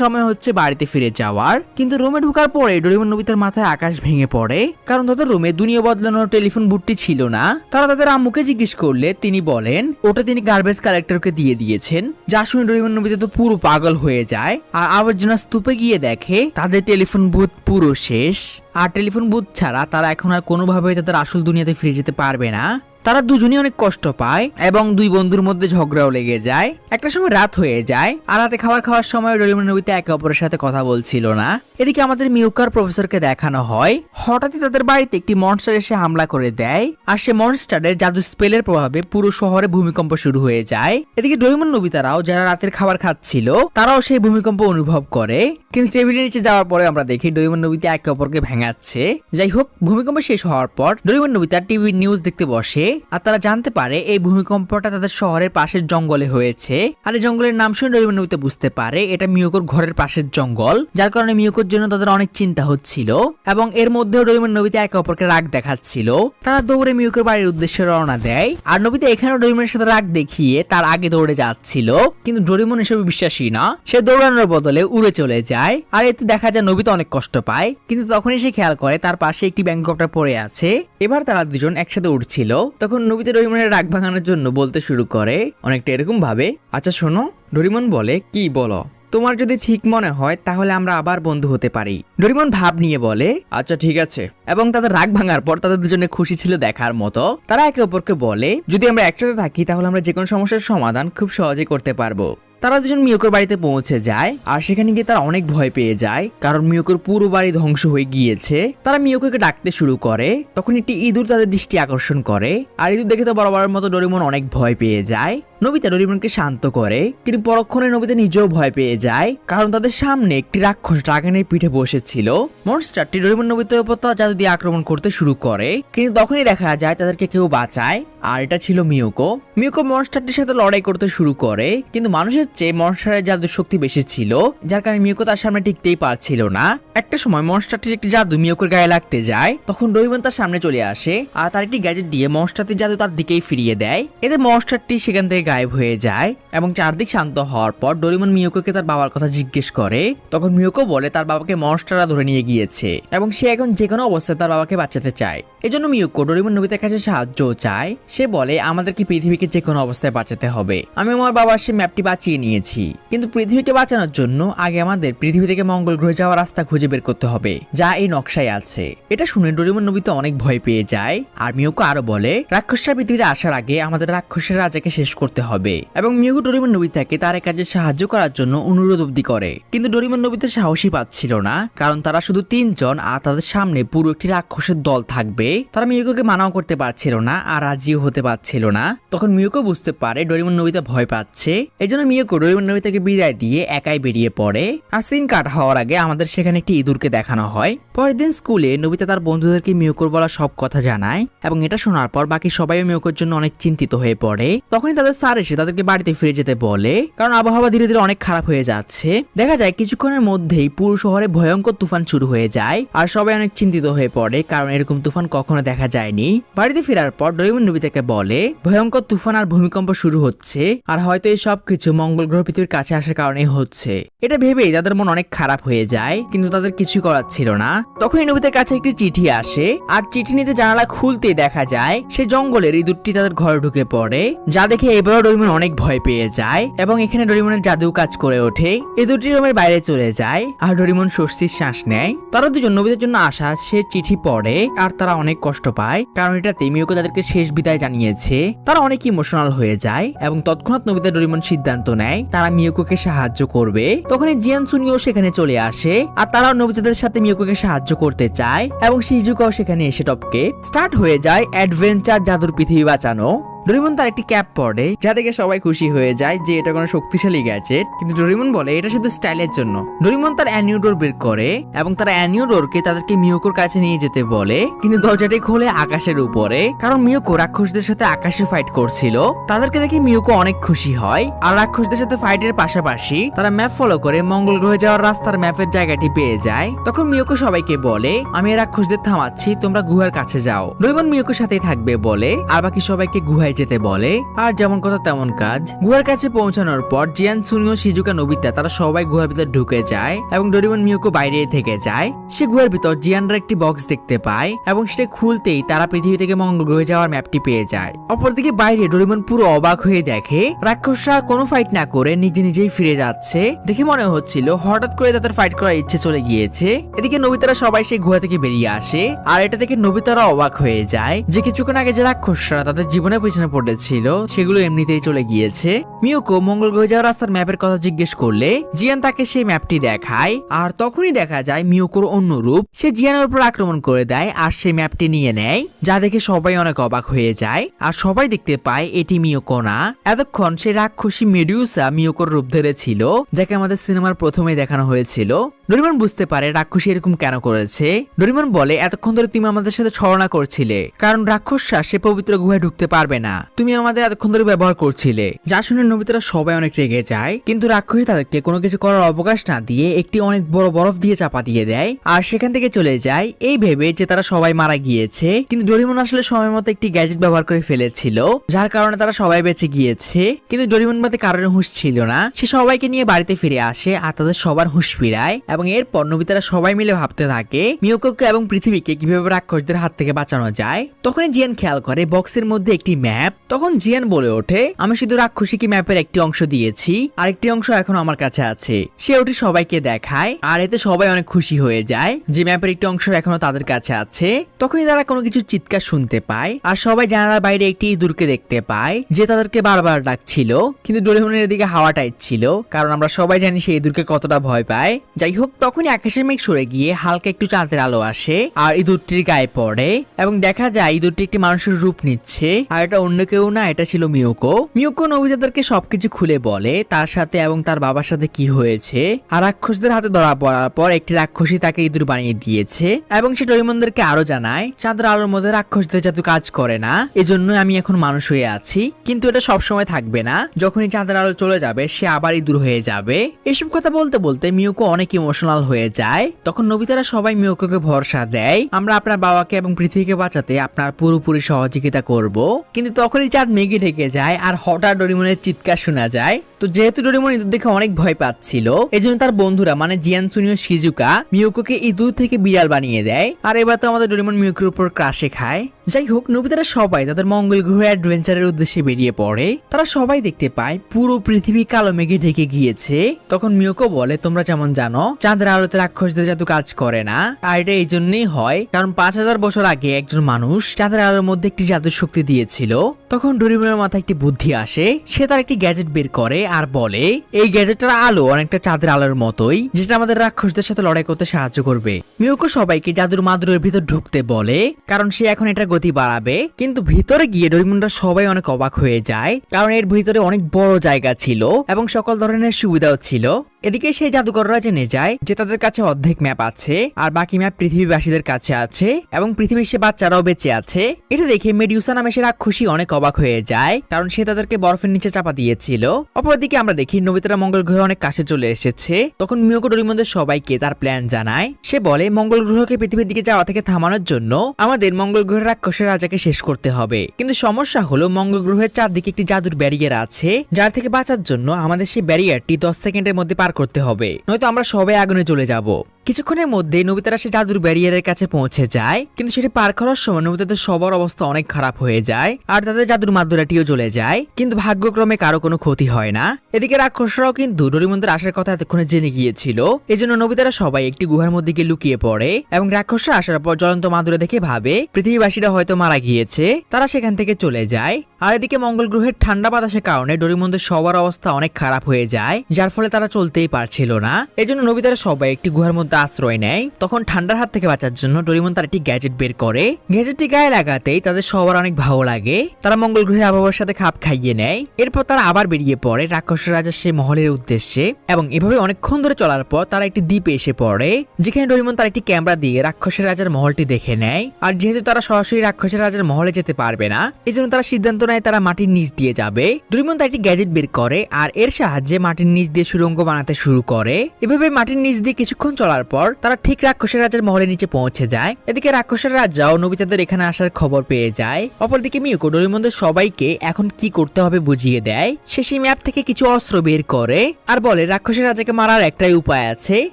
সময় হচ্ছে বাড়িতে ফিরে যাওয়ার। কিন্তু রুমে ঢোকার পরে ডোরেমন নবিতার মাথায় আকাশ ভেঙে পড়ে, কারণ তাদের রুমে দুনিয়া বদলানোর টেলিফোন বুথটি ছিল না। তারা তাদের আম্মুকে জিজ্ঞেস করলে তিনি বলেন ওটা তিনি গার্বেজ কালেক্টরকে দিয়ে দিয়েছেন। যা শুনে ডোরেমন নবিতা তো পুরো পাগল হয়ে যায় আর আবর্জনা স্তূপে গিয়ে দেখে তাদের টেলিফোন বুথ পুরো শেষ। আর টেলিফোন বুথ ছাড়া তারা এখন আর কোনোভাবেই তাদের আসল দুনিয়াতে ফিরে যেতে পারবে না। তারা দুজনই অনেক কষ্ট পায় এবং দুই বন্ধুর মধ্যে ঝগড়াও লেগে যায়। একটা সময় রাত হয়ে যায় আর রাতে খাবার খাওয়ার সময় ডোরেমন নবিতা একে অপরের সাথে কথা বলছিল না। এদিকে আমাদের মিউকার প্রফেসরকে দেখানো হয় হঠাৎই তাদের বাড়িতে একটি মনস্টার এসে হামলা করে দেয় আর সে মনস্টারের জাদু স্পেলের প্রভাবে পুরো শহরে ভূমিকম্প শুরু হয়ে যায়। এদিকে ডোরেমন নবিতারাও যারা রাতের খাবার খাচ্ছিল তারাও সেই ভূমিকম্প অনুভব করে, কিন্তু টেবিলের নিচে যাওয়ার পরে আমরা দেখি ডোরেমন নবিতা একে অপরকে ভেঙাচ্ছে। যাই হোক, ভূমিকম্প শেষ হওয়ার পর ডোরেমন নবিতা টিভি নিউজ দেখতে বসে আর তারা জানতে পারে এই ভূমিকম্পটা তাদের শহরের পাশের জঙ্গলে হয়েছে। আর এই জঙ্গলের নাম শুনে ডোরেমন নবিতা বুঝতে পারে এটা মিউকোর ঘরের পাশের জঙ্গল, যার কারণে মিউকোর জন্য তাদের অনেক চিন্তা হচ্ছিল এবং এর মধ্যেও ডোরেমন নবিতা একে অপরকে রাগ দেখাচ্ছিল। তারা দৌড়ে মিউকোর বাড়ির উদ্দেশ্যে রওনা দেয় আর নবিতা এখানেও ডোরেমনের সাথে রাগ দেখিয়ে তার আগে দৌড়ে যাচ্ছিল, কিন্তু ডোরেমন এসব বিশ্বাসী না। সে দৌড়ানোর বদলে উড়ে চলে যায় আর এতে দেখা যায় নবিতা অনেক কষ্ট পায়, কিন্তু তখনই সে খেয়াল করে তার পাশে একটি ব্যাংককপ্টার পড়ে আছে। এবার তারা দুজন একসাথে উঠছিল, তখন নবিতা ডোরেমনের রাগ ভাঙানোর জন্য বলতে শুরু করে অনেকটা এরকম ভাবে, আচ্ছা শোনো। ডোরেমন বলে কি বলো, তোমার যদি ঠিক মনে হয় তাহলে আমরা আবার বন্ধু হতে পারি। ডোরেমন ভাব নিয়ে বলে আচ্ছা ঠিক আছে, এবং তাদের রাগ ভাঙার পর তাদের দুজনে খুশি ছিল দেখার মতো। তারা একে অপরকে বলে যদি আমরা একসাথে থাকি তাহলে আমরা যে কোনো সমস্যার সমাধান খুব সহজে করতে পারবো। তারা দুজন মিউকোর বাড়িতে পৌঁছে যায় আর সেখানে গিয়ে তারা অনেক ভয় পেয়ে যায়, কারণ মিউকোর পুরো বাড়ি ধ্বংস হয়ে গিয়েছে। তারা মিউকোকে ডাকতে শুরু করে, তখন একটি ইঁদুর তাদের দৃষ্টি আকর্ষণ করে আর ইঁদুর দেখে তো বরাবরের মতো ডোরেমন অনেক ভয় পেয়ে যায়। নবিতা ডোরেমনকে শান্ত করে, কিন্তু পরক্ষণে নবিতা নিজেও ভয় পেয়ে যায়, কারণ তাদের সামনে একটি রাক্ষস ড্রাগনের পিঠে বসেছিল। মনস্টারটি ডোরেমন নবিতার উপর তার জাদু দিয়ে আক্রমণ করতে শুরু করে, কিন্তু তখনই দেখা যায় তাদেরকে কেউ বাঁচায় আর এটা ছিল মিউকো। মিউকো মনস্টারটির সাথে লড়াই করতে শুরু করে, কিন্তু মানুষের চেয়ে মনস্টারের জাদুর শক্তি বেশি ছিল, যার কারণে মিউকো তার সামনে টিকতেই পারছিল না। একটা সময় মনস্টারটির একটি জাদু মিউকোর গায়ে লাগতে যায়, তখন ডোরেমন তার সামনে চলে আসে আর তার একটি গ্যাজেট দিয়ে মনস্টারটির জাদু তার দিকেই ফিরিয়ে দেয়। এতে মনস্টারটি সেখান থেকে গায়েব হয়ে যায় এবং চারদিক শান্ত হওয়ার পর ডোরেমন মিউকোকে তার বাবার কথা জিজ্ঞেস করে। তখন মিউকো বলে তার বাবাকে মনস্টাররা ধরে নিয়ে গিয়েছে এবং সে এখন যে কোনো অবস্থায় তার বাবাকে বাঁচাতে চায়। এজন্য মিউকো ডোরেমন নবিতার কাছে সাহায্য চায়। সে বলে আমাদেরকে পৃথিবীকে যে কোনো অবস্থায় বাঁচাতে হবে। আমি আমার বাবার সে ম্যাপটি বাঁচিয়ে নিয়েছি, কিন্তু পৃথিবীকে বাঁচানোর জন্য আগে আমাদের পৃথিবী থেকে মঙ্গল গ্রহে যাওয়ার রাস্তা খুঁজে বের করতে হবে, যা এই নকশায় আছে। এটা শুনে ডোরেমন নবিতা অনেক ভয় পেয়ে যায় আর মিউকো আরো বলে রাক্ষসরা পৃথিবীতে আসার আগে আমাদের রাক্ষসের রাজাকে শেষ করতে হবে, এবং মিউকো ডোরেমন নবিতাকে তার কাজে সাহায্য করার জন্য অনুরোধ অবধি করে। কিন্তু ডোরেমন নবিতা সাহসী পাচ্ছিল না, কারণ তারা শুধু 3 জন আর তাদের সামনে পুরো একটি রাক্ষসের দল থাকবে। তারা মিউকোকে মানাও করতে পারছিল না আর রাজিও হতে পারছিল না। তখন মিউকো বুঝতে পারে ডোরেমন নবিতা ভয় পাচ্ছে, এজন্য মিউকো ডোরেমন নবিতাকে বিদায় দিয়ে একাই বেরিয়ে পড়ে। আর সিন কাট হওয়ার আগে আমাদের সেখানে একটি ইঁদুরকে দেখানো হয়। পরের দিন স্কুলে নবিতা তার বন্ধুদেরকে মিউকোর বলা সব কথা জানায় এবং এটা শোনার পর বাকি সবাই মিউকোর জন্য অনেক চিন্তিত হয়ে পড়ে। তখনই তাদের স্যার এসে তাদেরকে বাড়িতে ফিরে যেতে বলে, কারণ আবহাওয়া ধীরে ধীরে অনেক খারাপ হয়ে যাচ্ছে। দেখা যায় কিছুক্ষণের মধ্যেই পুরো শহরে ভয়ঙ্কর তুফান শুরু হয়ে যায়, আর সবাই অনেক চিন্তিত হয়ে পড়ে, কারণ এরকম তুফান কখনো দেখা যায়নি। বাড়িতে ফেরার পর ডোরেমন নোবিতাকে বলে ভয়ঙ্কর তুফান আর ভূমিকম্প শুরু হচ্ছে, আর হয়তো এই সব কিছু মঙ্গল গ্রহ পৃথিবীর কাছে আসার কারণে হচ্ছে। এটা ভেবেই তাদের মন অনেক খারাপ হয়ে যায়, কিন্তু তাদের কিছু করার ছিল না। তখনই নোবিতার কাছে একটি চিঠি আসে, আর চিঠি নিতে জানালা খুলতেই দেখা যায় সে জঙ্গলের ইঁদুরটি তাদের ঘরে ঢুকে পড়ে, যা দেখে এবারও ডোরেমন অনেক ভয় পেয়ে যায়, এবং এখানে ডোরেমনের জাদু কাজ করে ওঠে। ইঁদুরটি রুমের বাইরে চলে যায়, আর ডোরেমন স্বস্তির শ্বাস নেয়। তারা দুজন নোবিতার জন্য আসা সে চিঠি পড়ে, আর তারা অনেক কষ্ট পায়, কারণ এটাতে মিওকো তাদেরকে শেষ বিদায় জানিয়েছে। তারা অনেক ইমোশনাল হয়ে যায়, এবং তৎক্ষণাৎ নোবিতা ডোরেমন সিদ্ধান্ত নেয় তারা মিওকোকে সাহায্য করবে। তখনই জিয়ান সুনিও সেখানে চলে আসে, আর তারাও নোবিতাদের সাথে মিওকোকে সাহায্য করতে চায়, এবং শিজুকাও সেখানে এসে টপকে। স্টার্ট হয়ে যায় অ্যাডভেঞ্চার জাদুর পৃথিবী বাঁচানো। ডোরেমন তার একটি ক্যাপ পরে, যা দেখে সবাই খুশি হয়ে যায় যে এটা কোনো শক্তিশালী গ্যাজেট, কিন্তু ডোরেমন বলে এটা শুধু স্টাইলের জন্য। ডোরেমন তার অ্যানিওডোর বের করে, এবং তার অ্যানিওডোরকে তাদেরকে মিওকোর কাছে নিয়ে যেতে বলে, কিন্তু দরজাটি খোলে আকাশের উপরে, কারণ মিওকো রাক্ষসদের সাথে আকাশে ফাইট করছিল। তাদেরকে দেখে মিওকো অনেক খুশি হয়, আর রাক্ষসদের সাথে ফাইটের পাশাপাশি তারা ম্যাপ ফলো করে মঙ্গল গ্রহে যাওয়ার রাস্তার ম্যাপের জায়গাটি পেয়ে যায়। তখন মিওকো সবাইকে বলে আমি রাক্ষসদের থামাচ্ছি, তোমরা গুহার কাছে যাও। ডোরেমন মিওকোর সাথেই থাকবে বলে, আর বাকি সবাইকে গুহায় যেতে বলে। আর যেমন কথা তেমন কাজ। গুহার কাছে পৌঁছানোর পর জিয়ান সুনিও শিজুকা নোবিতা তারা সবাই গুহার ভিতর ঢুকে যায়, এবং ডোরেমন মিওকো বাইরে থেকে যায়। সে গুহার ভিতর জিয়ানরা একটি বক্স দেখতে পায়, এবং সেটা খুলতেই তারা পৃথিবী থেকে মঙ্গল গ্রহে যাওয়ার ম্যাপটি পেয়ে যায়। অপরদিকে বাইরে ডোরেমন পুরো অবাক হয়ে দেখে রাক্ষসরা কোনো ফাইট না করে নিজে নিজেই ফিরে যাচ্ছে। দেখে মনে হচ্ছিল হঠাৎ করে তাদের ফাইট করার ইচ্ছে চলে গিয়েছে। এদিকে নোবিতারা সবাই সেই গুহা থেকে বেরিয়ে আসে, আর এটা দেখে নোবিতারা অবাক হয়ে যায় যে কিছুক্ষণ আগে যে রাক্ষসরা তাদের জীবনের পিছনে পড়েছিল সেগুলো এমনিতেই চলে গিয়েছে। মিওকো মঙ্গল গ্রহে যাওয়ার রাস্তার ম্যাপের কথা জিজ্ঞেস করলে জিয়ান তাকে সেই ম্যাপটি দেখায়, আর তখনই দেখা যায় মিওকোর অন্য রূপ। সে জিয়ানের উপর আক্রমণ করে দেয়, আর সেই ম্যাপটি নিয়ে নেয়, যা দেখে সবাই অনেক অবাক হয়ে যায়, আর সবাই দেখতে পায় এটি মিওকো না। এতক্ষণ সে রাক্ষসী মেডুসা মিওকোর রূপ ধরেছিল, যাকে আমাদের সিনেমার প্রথমে দেখানো হয়েছিল। ডোরেমন বুঝতে পারে রাক্ষসী এরকম কেন করেছে। ডোরেমন বলে এতক্ষণ ধরে তুমি আমাদের সাথে ছলনা করছিলে, কারণ রাক্ষসরা সে পবিত্র গুহায় ঢুকতে পারবে না, তুমি আমাদের এতক্ষণ ধরে ব্যবহার করছিলে। যা শুনে নোবিতারা সবাই অনেক রেগে যায়, কিন্তু রাক্ষসী তাদেরকে কোনো কিছু করার অবকাশ না দিয়ে একটি অনেক বড় বরফ দিয়ে চাপা দিয়ে দেয়, আর সেখান থেকে চলে যায় এই ভেবে যে তারা সবাই মারা গিয়েছে। কিন্তু ডোরেমন আসলে সময় মতো একটি গ্যাজেট ব্যবহার করে ফেলেছিল, যার কারণে তারা সবাই বেঁচে গিয়েছে। কিন্তু ডোরেমন মতে কারোর হুঁশ ছিল না। সে সবাইকে নিয়ে বাড়িতে ফিরে আসে, আর তাদের সবার হুঁশ ফিরায়, এবং এরপর নোবিতারা সবাই মিলে ভাবতে থাকে মিওকোকে এবং পৃথিবীকে কিভাবে রাক্ষসদের হাত থেকে বাঁচানো যায়। তখনই জিয়ান খেয়াল করে বক্সের মধ্যে একটি ম্যাপ। তখন জিয়ান বলে ওঠে আমি শুধু রাক্ষসীকে ম্যাপের একটি অংশ দিয়েছি, আর একটি অংশ এখন আমার কাছে আছে। সে ওটি সবাইকে দেখায়, আর এতে সবাই অনেক খুশি হয়ে যায় যে ম্যাপের একটি অংশ এখনো তাদের কাছে আছে। তখনই তারা কোনো কিছু চিৎকার শুনতে পায়, আর সবাই জানালার বাইরে একটি ইঁদুরকে দেখতে পায় যে তাদেরকে বারবার ডাকছিল। কিন্তু ডোরেমনের দিকে হাওয়া টাইট ছিল, কারণ আমরা সবাই জানি সেই ইঁদুরকে কতটা ভয় পায়। যাই হোক, তখনই আকাশের মেঘ সরে গিয়ে হালকা একটু চাঁদের আলো আসে, আর ইঁদুরটির গায়ে পড়ে, এবং দেখা যায় ইঁদুরটি একটি মানুষের রূপ নিচ্ছে, আর এটা অন্য কেউ না, এটা ছিল মিওকো। মিওকো নোবিতাদেরকে সবকিছু খুলে বলে তার সাথে এবং তার বাবার সাথে কি হয়েছে। আর রাক্ষসদের হাতে ধরা পড়ার পর একটি রাক্ষসী তাকে ইঁদুর বানিয়ে দিয়েছে, এবং সে ডোরেমনদেরকে আরো জানায় চাঁদের আলোর মধ্যে রাক্ষসদের জাদু কাজ করে না, এজন্য আমি এখন মানুষ হয়ে আছি, কিন্তু এটা সবসময় থাকবে না। যখনই চাঁদের আলো চলে যাবে সে আবার ইঁদুর হয়ে যাবে। এসব কথা বলতে বলতে মিওকো অনেক ইমোশনাল হয়ে যায়। তখন নোবিতারা সবাই মিওকোকে ভরসা দেয় আমরা আপনার বাবাকে এবং পৃথিবীকে বাঁচাতে আপনার পুরোপুরি সহযোগিতা করব। কিন্তু তখনই চাঁদ মেঘে ঢেকে যায়, আর হঠাৎ ডোরেমনের চিৎকার শোনা যায়। তো যেহেতু ডোরেমন ইঁদুর দেখে অনেক ভয় পাচ্ছিল, এজন্য তার বন্ধুরা মানে জিয়ান সুনিও শিজুকা মিওকোকে ইঁদুর থেকে বিড়াল বানিয়ে দেয়। আর এবার তো আমাদের ডোরেমন মিওকোর উপর ক্রাশে খায়। যাই হোক, নোবিতারা সবাই তাদের মঙ্গল গ্রহে অ্যাডভেঞ্চারের উদ্দেশ্যে বেরিয়ে পড়ে। তারা সবাই দেখতে পায় পুরো পৃথিবী কালো মেঘে ঢেকে গিয়েছে। তখন মিওকো বলে তোমরা যেমন জানো চাঁদের আলোতে রাক্ষসদের জাদু কাজ করে না, আর এটা এই জন্যই হয় কারণ 5000 বছর আগে একজন মানুষ চাঁদের আলোর মধ্যে একটি জাদুর শক্তি দিয়েছিল। তখন ডোরেমনের মাথায় একটি বুদ্ধি আসে। সে তার একটি গ্যাজেট বের করে আর বলে এই গ্যাজেটটার আলো অনেকটা চাঁদের আলোর মতোই, যেটা আমাদের রাক্ষসদের সাথে লড়াই করতে সাহায্য করবে। মিওকো সবাইকে জাদুর মাদুরের ভিতর ঢুকতে বলে, কারণ সে এখন এটা গতি বাড়াবে। কিন্তু ভিতরে গিয়ে ডোরেমনরা সবাই অনেক অবাক হয়ে যায়, কারণ এর ভিতরে অনেক বড় জায়গা ছিল এবং সকল ধরনের সুবিধাও ছিল। এদিকে সেই জাদুকররা জেনে যায় যে তাদের কাছে অর্ধেক ম্যাপ আছে আর বাকি ম্যাপ পৃথিবীবাসীদের কাছে আছে এবং পৃথিবীর সে বাচ্চারাও বেঁচে আছে। এটা দেখে মেডিউসা নামে সে রাক্ষসী অনেক অবাক হয়ে যায়, কারণ সে তাদেরকে বরফের নিচে চাপা দিয়েছিল। অপরদিকে আমরা দেখি নোবিতারা মঙ্গল গ্রহে অনেক কাছে চলে এসেছে। তখন মিয়োকো ডোরেমনদের সবাইকে তার প্ল্যান জানায়। সে বলে মঙ্গল গ্রহকে পৃথিবীর দিকে যাওয়া থেকে থামানোর জন্য আমাদের মঙ্গল গ্রহের রাক্ষসের রাজাকে শেষ করতে হবে। কিন্তু সমস্যা হলো মঙ্গল গ্রহের চারদিকে একটি জাদুর ব্যারিয়ার আছে, যার থেকে বাঁচার জন্য আমাদের সেই ব্যারিয়ারটি 10 সেকেন্ডের মধ্যে পার করতে হবে, নয়তো আমরা সবাই আগুনে চলে যাব। কিছুক্ষণের মধ্যে নোবিতারা সে জাদুর ব্যারিয়ারের কাছে পৌঁছে যায়, কিন্তু সেটি পার করার সময় নোবিতাদের সবার অবস্থা অনেক খারাপ হয়ে যায় আর তাদের জাদুর মাদুরাটিও জ্বলে যায়, কিন্তু ভাগ্যক্রমে কারো কোনো ক্ষতি হয় না। এদিকে রাক্ষসরাও কিন্তু ডোরেমনদের আসার কথা এতক্ষণে জেনে গিয়েছিল। এজন্য নোবিতারা সবাই একটি গুহার মধ্যে গিয়ে লুকিয়ে পড়ে এবং রাক্ষসরা আসার পর জ্বলন্ত মাদুরা দেখে ভাবে পৃথিবীবাসীরা হয়তো মারা গিয়েছে, তারা সেখান থেকে চলে যায়। আর এদিকে মঙ্গল গ্রহের ঠান্ডা বাতাসের কারণে ডোরেমনদের সবার অবস্থা অনেক খারাপ হয়ে যায়, যার ফলে তারা চলতেই পারছিল না। এজন্য নোবিতারা সবাই একটি গুহার মধ্যে আশ্রয় নেয়। তখন ঠান্ডার হাত থেকে বাঁচার জন্য ডোরেমন তার একটি গ্যাজেট বের করে। গ্যাজেটটি গায়ে লাগাতেই তাদের সবার অনেক ভালো লাগে। তারা মঙ্গল গ্রহের আবহাওয়ার সাথে খাপ খাইয়ে নেয়। এরপর তারা আবার বেরিয়ে পড়ে রাক্ষস রাজার সেই মহলের উদ্দেশ্যে এবং এভাবে অনেকক্ষণ ধরে চলার পর তারা একটি দ্বীপে এসে পড়ে, যেখানে ডোরেমন তার একটি ক্যামেরা দিয়ে রাক্ষসের রাজার মহলটি দেখে নেয়। আর যেহেতু তারা সরাসরি রাক্ষসের রাজার মহলে যেতে পারবে না, এজন্য তারা সিদ্ধান্ত নেয় তারা মাটির নিচ দিয়ে যাবে। ডোরেমন তার একটি গ্যাজেট বের করে আর এর সাহায্যে মাটির নিচ দিয়ে সুড়ঙ্গ বানাতে শুরু করে। এভাবে মাটির নিচ দিয়ে কিছুক্ষণ চলার পর তারা ঠিক রাক্ষসের রাজার মহলের নিচে পৌঁছে যায়। এদিকে রাক্ষসের রাজাও নোবিতাদের এখানে আসার খবর পেয়ে যায়। অপরদিকে মিয়োকো ডোরেমনদের সবাইকে এখন কি করতে হবে বুঝিয়ে দেয়। সে সেই ম্যাপ থেকে কিছু অস্ত্র বের করে আর বলে রাক্ষসের রাজাকে মারার একটাই উপায় আছে,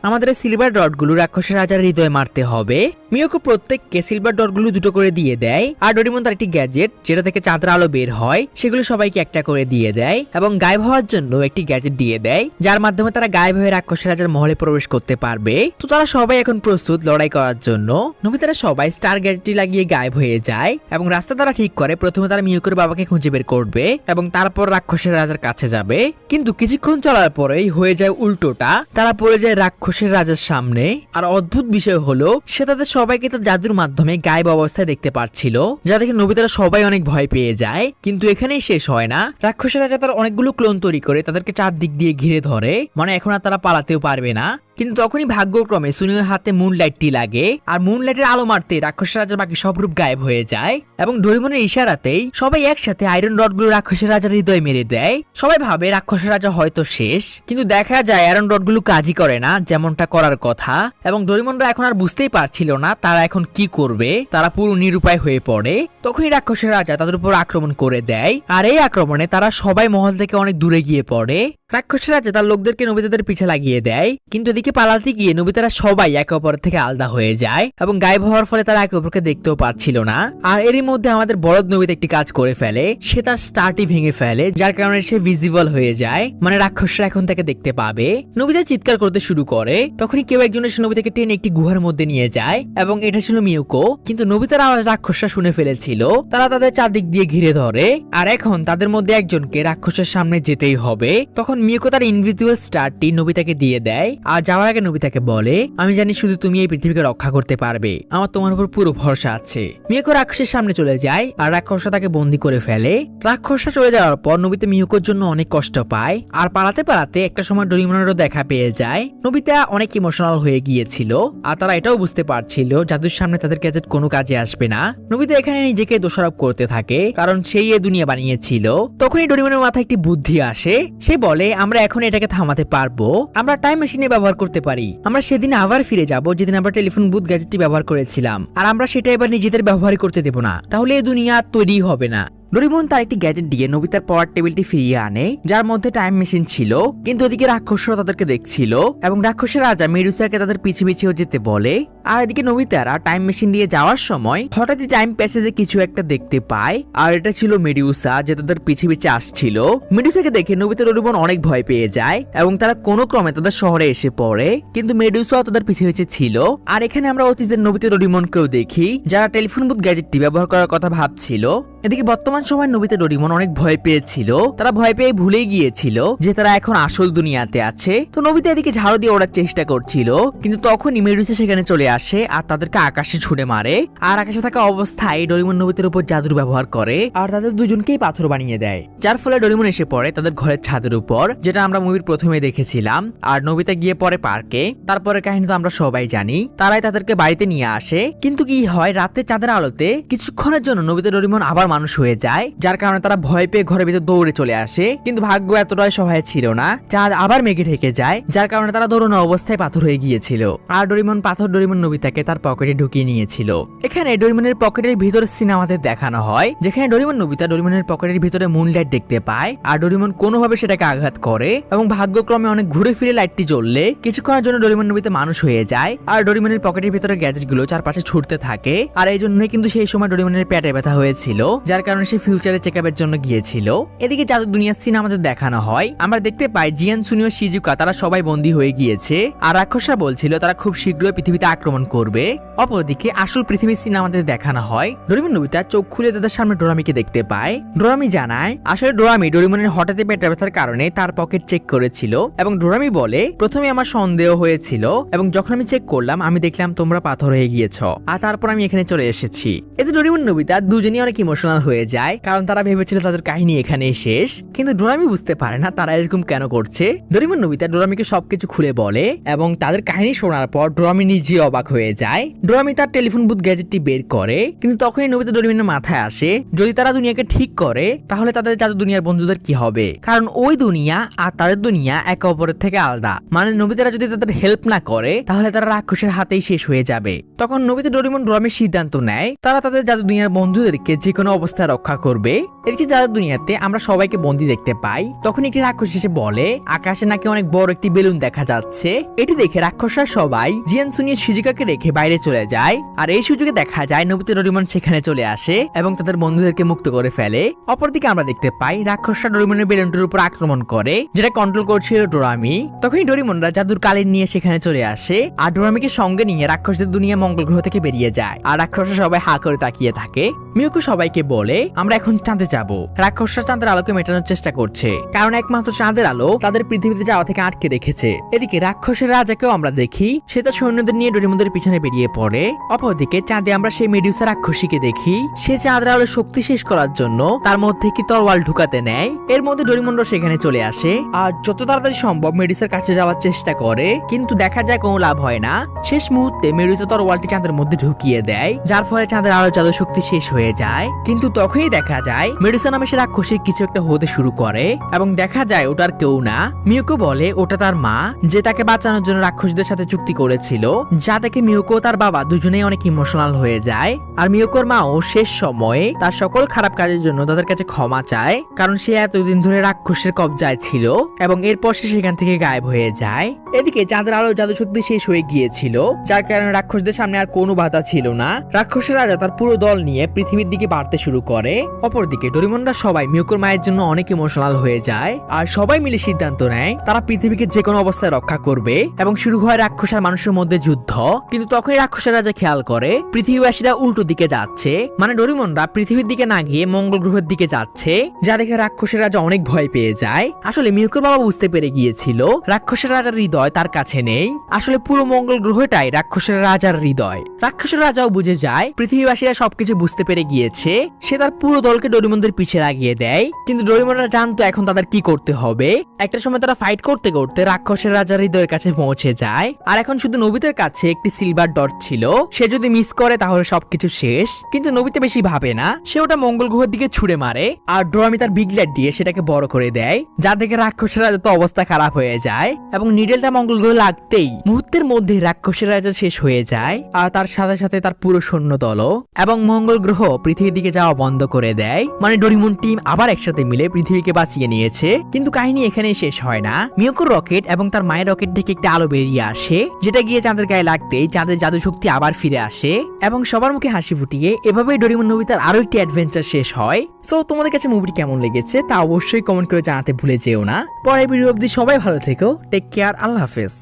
আমাদের সিলভার ডটগুলো রাক্ষসের রাজার হৃদয়ে মারতে হবে। মিয়োকো প্রত্যেককে সিলভার ডটগুলো দুটো করে দিয়ে দেয় আর ডোরেমন তার একটি গ্যাজেট যেটা থেকে চাঁদের আলো বের হয় সেগুলো সবাইকে একটা করে দিয়ে দেয় এবং গায়েব হওয়ার জন্য একটি গ্যাজেট দিয়ে দেয়, যার মাধ্যমে তারা গায়েব হয়ে রাক্ষসের রাজার মহলে প্রবেশ করতে পারবে। তো তারা সবাই এখন প্রস্তুত লড়াই করার জন্য। নোবিতারা সবাই স্টার গ্যাজেটটি লাগিয়ে গায়েব হয়ে যায় এবং রাস্তা তারা ঠিক করে প্রথমে তারা মিয়োকোর বাবাকে খুঁজে বের করবে এবং তারপর রাক্ষসের রাজার কাছে যাবে। কিন্তু কিছুক্ষণ চলার পরেই হয়ে যায় উল্টোটা, তারা পড়ে যায় রাক্ষসের রাজার সামনে। আর অদ্ভুত বিষয় হলো সে তাদের সবাইকে তার জাদুর মাধ্যমে গায়েব অবস্থায় দেখতে পাচ্ছিল, যা দেখে নোবিতারা সবাই অনেক ভয় পেয়ে যায়। কিন্তু এখানেই শেষ হয় না, রাক্ষসের রাজা তার অনেকগুলো ক্লোন তৈরি করে তাদেরকে চারদিক দিয়ে ঘিরে ধরে, মানে এখন আর তারা পালাতেও পারবে না। কিন্তু তখনই ভাগ্যক্রমে সুনিলের হাতে মুনলাইটটি লাগে আর মুনলাইটের আলো মারতে রাক্ষসের রাজার বাকি সব রূপ গায়েব হয়ে যায় এবং ডোরেমনের ইশারাতেই সবাই একসাথে আয়রন রডগুলো রাক্ষসের রাজার হৃদয়ে মেরে দেয়। সবাই ভাবে রাক্ষসের রাজা হয়তো শেষ, কিন্তু দেখা যায় আয়রন রডগুলো কাজই করে না যেমনটা করার কথা এবং ডোরেমনরা এখন আর বুঝতেই পারছিল না তারা এখন কি করবে। তারা পুরো নিরুপায় হয়ে পড়ে। তখনই রাক্ষসের রাজা তাদের উপর আক্রমণ করে দেয় আর এই আক্রমণে তারা সবাই মহল থেকে অনেক দূরে গিয়ে পড়ে। রাক্ষসের রাজা তার লোকদেরকে নোবিতাদের পিছে লাগিয়ে দেয়, কিন্তু এদিকে পালাতে গিয়ে নোবিতারা সবাই একে অপরের থেকে আলাদা হয়ে যায় এবং গায়েব হওয়ার ফলে তারা একে অপরকে দেখতেও পারছিল না। আর এরই মধ্যে আমাদের বড়দ নোবিতা একটি কাজ করে ফেলে, সে তার স্টারটি ভেঙে ফেলে, যার কারণে সে ভিজিবল হয়ে যায়, মানে রাক্ষসরা এখন তাকে দেখতে পাবে। নোবিতা চিৎকার করতে শুরু করে, তখনই কেউ একজন এসে নোবিতাকে টেনে একটি গুহার মধ্যে নিয়ে যায় এবং এটা ছিল মিয়োকো। কিন্তু নোবিতার আওয়াজ রাক্ষসরা শুনে ফেলেছিল, তারা তাদের চারদিক দিয়ে ঘিরে ধরে আর এখন তাদের মধ্যে একজনকে রাক্ষসের সামনে যেতেই হবে। তখন মিয়োকো তার ইনভিজিবল স্টারটি নোবিতাকে দিয়ে দেয় আর যাওয়ার আগে নোবিতাকে বলে, আমি জানি শুধু তুমি এই পৃথিবীকে রক্ষা করতে পারবে, আমার তোমার উপর পুরো ভরসা আছে। মিয়োকো রাক্ষসের সামনে চলে যায় আর রাক্ষসরা তাকে বন্দি করে ফেলে। রাক্ষসরা চলে যাওয়ার পর নোবিতা মিয়োকোর জন্য অনেক কষ্ট পায় আর পালাতে পালাতে একটা সময় ডোরেমনেরও দেখা পেয়ে যায়। নোবিতা অনেক ইমোশনাল হয়ে গিয়েছিল আর তারা এটাও বুঝতে পারছিল জাদুর সামনে তাদের গ্যাজেট কোনো কাজে আসবে না। নোবিতা এখানে নিজেকে দোষারোপ করতে থাকে কারণ সেই এই দুনিয়া বানিয়েছিল। তখনই ডোরেমনের মাথায় একটি বুদ্ধি আসে, সে বলে আমরা এখন এটাকে থামাতে পারবো, আমরা টাইম মেশিনে ব্যবহার করতে পারি। আমরা সেদিন আবার ফিরে যাব যেদিন আমরা টেলিফোন বুথ গ্যাজেটটি ব্যবহার করেছিলাম আর আমরা সেটা এবার নিজেদের ব্যবহারই করতে দেব না, তাহলে এই দুনিয়া তৈরি হবে না। ডোরেমন তার একটি গ্যাজেট দিয়ে নোবিতার পাওয়ার টেবিলটি ফিরিয়ে আনে, যার মধ্যে টাইম মেশিন ছিল, কিন্তু ওদিকে রাক্ষসরা তাদেরকে দেখছিল এবং রাক্ষসের রাজা মেডুসাকে তাদের পিছে পিছেও যেতে বলে। আর এদিকে নোবিতারা টাইম মেশিন দিয়ে যাওয়ার সময় হঠাৎই টাইম প্যাসেজে কিছু একটা দেখতে পায় আর এটা ছিল মেডুসা, যে তাদের পিছে পিছে আসছিল। মেডুসাকে দেখে নোবিতা ডোরেমন অনেক ভয় পেয়ে যায় এবং তারা কোনো ক্রমে তাদের শহরে এসে পড়ে, কিন্তু মেডুসাও তাদের পিছে পিছে ছিল। আর এখানে আমরা অতীতের নোবিতা ডোরেমনকেও দেখি, যারা টেলিফোন বুথ গ্যাজেটটি ব্যবহার করার কথা ভাবছিল। এদিকে বর্তমান সময় নোবিতা ডোরেমন অনেক ভয় পেয়েছিল, তারা ভয় পেয়ে ভুলে গিয়েছিল যে তারা এখন আসল দুনিয়াতে আছে। তো নোবিতা এদিকে ঝাড়ু দিয়ে ওড়ার চেষ্টা করছিল, কিন্তু তখনই মেডুসা সেখানে চলে আসে আর তাদেরকে আকাশে ছুড়ে মারে, আর আকাশে থাকা অবস্থায় ডোরেমন নোবিতার উপর জাদুর ব্যবহার করে আর তাদের দুজনকেই পাথর বানিয়ে দেয়, যার ফলে ডোরেমন এসে পড়ে তাদের ঘরের ছাদের উপর, যেটা আমরা মুভির প্রথমে দেখেছিলাম। আর নোবিতা গিয়ে পড়ে পার্কে। তারপরে কাহিনী তো আমরা সবাই জানি, তারাই তাদেরকে বাড়িতে নিয়ে আসে। কিন্তু কি হয়, রাতে চাঁদের আলোতে কিছুক্ষণের জন্য নোবিতা ডোরেমন আবার মানুষ হয়ে যায়, যার কারণে তারা ভয় পেয়ে ঘরের ভিতর দৌড়ে চলে আসে। কিন্তু ভাগ্য এতটাই সহায় ছিল না, চাঁদ আবার মেঘে ঢেকে যায়, যার কারণে তারা দৌড়ানো অবস্থায় পাথর হয়ে গিয়েছিল। আর ডোরেমন পাথর ডোরেমন নোবিতাকে তার পকেটে ঢুকিয়ে নিয়েছিল। এখানে ডোরেমনের পকেটের ভিতরে সিনেমাতে দেখানো হয়, যেখানে ডোরেমন নোবিতা ডোরেমনের পকেটের ভিতরে মুনলাইট দেখতে পায়, আর ডোরেমন কোনোভাবে সেটাকে আঘাত করে এবং ভাগ্যক্রমে অনেক ঘুরে ফিরে লাইটটি জ্বললে কিছুক্ষণের জন্য ডোরেমন নোবিতা মানুষ হয়ে যায়। আর ডোরেমনের পকেটের ভিতরে গ্যাজেট গুলো চারপাশে ছুটতে থাকে। আর এই জন্যই কিন্তু সেই সময় ডোরেমনের পেটে ব্যথা হয়েছিল, যার কারণে সে ফিউচারে চেকআপের জন্য গিয়েছিল। এদিকে জাদু দুনিয়ার সিনেমাতে দেখানো হয়, আমরা দেখতে পাই জিয়ান, সুনিও, শিজুকা তারা সবাই বন্দী হয়ে গিয়েছে, আর রাক্ষসরা বলছিল তারা খুব শীঘ্রই পৃথিবীতে আক্রমণ করবে। অপরদিকে আসল পৃথিবীর সিনেমাতে দেখানো হয় ডোরেমন নোবিতা চোখ খুলে তাদের সামনে ডোরামিকে দেখতে পায়। ডোরামি জানায় আসলে ডোরামি ডোরেমনের হঠাৎই পেট ব্যথার কারণে তার পকেট চেক করেছিল, এবং ডোরামি বলে প্রথমে আমার সন্দেহ হয়েছিল এবং যখন আমি চেক করলাম আমি দেখলাম তোমরা পাথর হয়ে গিয়েছো, আর তারপর আমি এখানে চলে এসেছি। এতে ডোরেমন নোবিতা দুজনই অনেক ইমোশনাল হয়ে যায়, কারণ তারা ভেবেছিল তাদের কাহিনী এখানেই শেষ। কিন্তু ডোরামি বুঝতে পারে না তারা এরকম কেন করছে। ডোরেমন নোবিতা ডোরামিকে সবকিছু খুলে বলে এবং তাদের কাহিনী শোনার পর ডোরামি নিজে অবাক হয়ে যায়। ডোরামি তার টেলিফোন বুথ গ্যাজেটটি বের করে, কিন্তু তখনই নোবিতা ডোরেমনের মাথায় আসে যদি তারা দুনিয়াকে ঠিক করে তাহলে তাদের জাদু দুনিয়ার বন্ধুদের কি হবে, কারণ ওই দুনিয়া আর তাদের দুনিয়া একে অপরের থেকে আলাদা। মানে নোবিতারা যদি তাদের হেল্প না করে তাহলে তারা রাক্ষসের হাতেই শেষ হয়ে যাবে। তখন নোবিতা ডোরেমন ডোরামির সিদ্ধান্ত নেয় তারা তাদের জাদু দুনিয়ার বন্ধুদেরকে যে কোনো অবস্থায় রক্ষা করবে। এদিকে জাদু দুনিয়াতে আমরা সবাইকে বন্দী দেখতে পাই। তখন একটি রাক্ষস এসে বলে আকাশে নাকি অনেক বড় একটি বেলুন দেখা যাচ্ছে। এটি দেখে রাক্ষসরা সবাই জিয়ান, সুনিও, শিজুকাকে রেখে বাইরে চলে যায়। আর এই সুযোগে দেখা যায় নোবিতা ডোরেমন সেখানে চলে আসে এবং তাদের বন্ধুদেরকে মুক্ত করে ফেলে। অপরদিকে আমরা দেখতে পাই রাক্ষসরা ডোরেমনের বেলুনটির উপর আক্রমণ করে, যেটা কন্ট্রোল করছিল ডোরামি। তখনই ডোরেমনরা জাদুর কালির নিয়ে সেখানে চলে আসে আর ডোরামিকে সঙ্গে নিয়ে রাক্ষসদের দুনিয়া মঙ্গল গ্রহ থেকে বেরিয়ে যায়। আর রাক্ষসরা সবাই হা করে তাকিয়ে থাকে। মিউকো সবাইকে বলে আমরা এখন চাঁদে যাব। রাক্ষসরা চাঁদের আলোকে মেটানোর চেষ্টা করছে, কারণ একমাত্র চাঁদের আলো তাদের পৃথিবীতে যাওয়া থেকে আটকে রেখেছে। এদিকে রাক্ষসের রাজাকেও আমরা দেখি, সে তার সৈন্যদের নিয়ে ডোরেমনদের পিছনে বেরিয়ে পড়ে। অপরদিকে চাঁদে আমরা সেই মেডুসা রাক্ষসীকে দেখি, সে চাঁদের আলোর শক্তি শেষ করার জন্য তার মধ্যে কি তরোয়াল ঢুকাতে নেয়। এর মধ্যে ডোরেমনরা সেখানে চলে আসে আর যত তাড়াতাড়ি সম্ভব মেডুসার কাছে যাওয়ার চেষ্টা করে, কিন্তু দেখা যায় কোনো লাভ হয় না। শেষ মুহূর্তে মেডুসা তরোয়ালটি চাঁদের মধ্যে ঢুকিয়ে দেয়, যার ফলে চাঁদের আলোর জাদু শক্তি শেষ হয়ে যায়। কিন্তু তখনই দেখা যায় মেডুসা নামে সে রাক্ষসী কিছু একটা হতে শুরু করে এবং দেখা যায় ওটার কেউ না। মিউকো বলে ওটা তার মা, যে তাকে বাঁচানোর জন্য রাক্ষসীদের সাথে চুক্তি করেছিল, যা থেকে মিউকো ও তার বাবা দুজনেই অনেক ইমোশনাল হয়ে যায়। আর মিউকোর মাও শেষ সময়ে তার সকল খারাপ কাজের জন্য তাদের কাছে ক্ষমা চায়, কারণ সে এতদিন ধরে রাক্ষসের কবজায় ছিল এবং এরপর সে সেখান থেকে গায়েব হয়ে যায়। এদিকে চাঁদের আলোর জাদু শক্তি শেষ হয়ে গিয়েছিল, যার কারণে রাক্ষসদের সামনে আর কোনো বাধা ছিল না। রাক্ষসের রাজা তার পুরো দল নিয়ে পৃথিবীর দিকে বাড়তে শুরু করে। অপরদিকে ডোরেমনরা সবাই মিউকোর মায়ের জন্য অনেক ইমোশনাল হয়ে যায় আর সবাই মিলে সিদ্ধান্ত নেয় তারা পৃথিবীকে যে কোনো অবস্থায় রক্ষা করবে এবং শুরু হয় রাক্ষস আর মানুষের মধ্যে যুদ্ধ। কিন্তু তখনই রাক্ষসের রাজা খেয়াল করে পৃথিবীবাসীরা উল্টো দিকে যাচ্ছে, মানে ডোরেমনরা পৃথিবীর দিকে না গিয়ে মঙ্গল গ্রহের দিকে যাচ্ছে, যা দেখে রাক্ষসের রাজা অনেক ভয় পেয়ে যায়। আসলে মিউকোর বাবা বুঝতে পেরে গিয়েছিল রাক্ষসের রাজার হৃদয় তার কাছে নেই, আসলে পুরো মঙ্গল গ্রহটাই রাক্ষসের রাজার হৃদয়। রাক্ষসের রাজাও বুঝে যায় পৃথিবীবাসীরা সবকিছু বুঝতে পেরে গিয়েছে, সে তার পুরো দলকে ডোরেমনদের পিছে লাগিয়ে দেয়। কিন্তু ডোরেমনরা জানতো এখন তাদের কি করতে হবে। একটা সময় তারা ফাইট করতে করতে রাক্ষসের রাজার হৃদয়ের কাছে পৌঁছে যায়, আর এখন শুধু নোবিতার কাছে একটি সিলভার ডট ছিল, সে যদি মিস করে তাহলে সবকিছু শেষ। কিন্তু নোবিতা বেশি ভাবে না, সে ওটা মঙ্গল গ্রহের দিকে ছুড়ে মারে আর ডোরামি তার বিগ লাইট দিয়ে সেটাকে বড় করে দেয়, যা দেখে রাক্ষসের রাজা তো অবস্থা খারাপ হয়ে যায় এবং নিডেলটা মঙ্গল গ্রহে লাগতেই মুহূর্তের মধ্যে রাক্ষসের রাজা শেষ হয়ে যায় আর তার সাথে সাথে তার পুরো সৈন্য দলও, এবং মঙ্গল গ্রহ পৃথিবীর দিকে যাওয়া বন্ধ করে দেয়। মানে ডোরেমন টিম আবার একসাথে মিলে পৃথিবীকে বাঁচিয়ে নিয়েছে। কিন্তু কাহিনী এখানেই শেষ হয় না। মিউকোর রকেট এবং তার মায়ের রকেট থেকে একটা আলো বেরিয়ে আসে, যেটা গিয়ে চাঁদের গায়ে লাগতেই চাঁদের জাদু শক্তি আবার ফিরে আসে এবং সবার মুখে হাসি ফুটিয়ে এভাবেই ডোরেমন নোবিতার আরো একটি অ্যাডভেঞ্চার শেষ হয়। সো তোমাদের কাছে মুভিটি কেমন লেগেছে তা অবশ্যই কমেন্ট করে জানাতে ভুলে যেও না। পরের ভিডিও অবধি সবাই ভালো থেকো, টেক কেয়ার, আল্লাহ হাফেজ।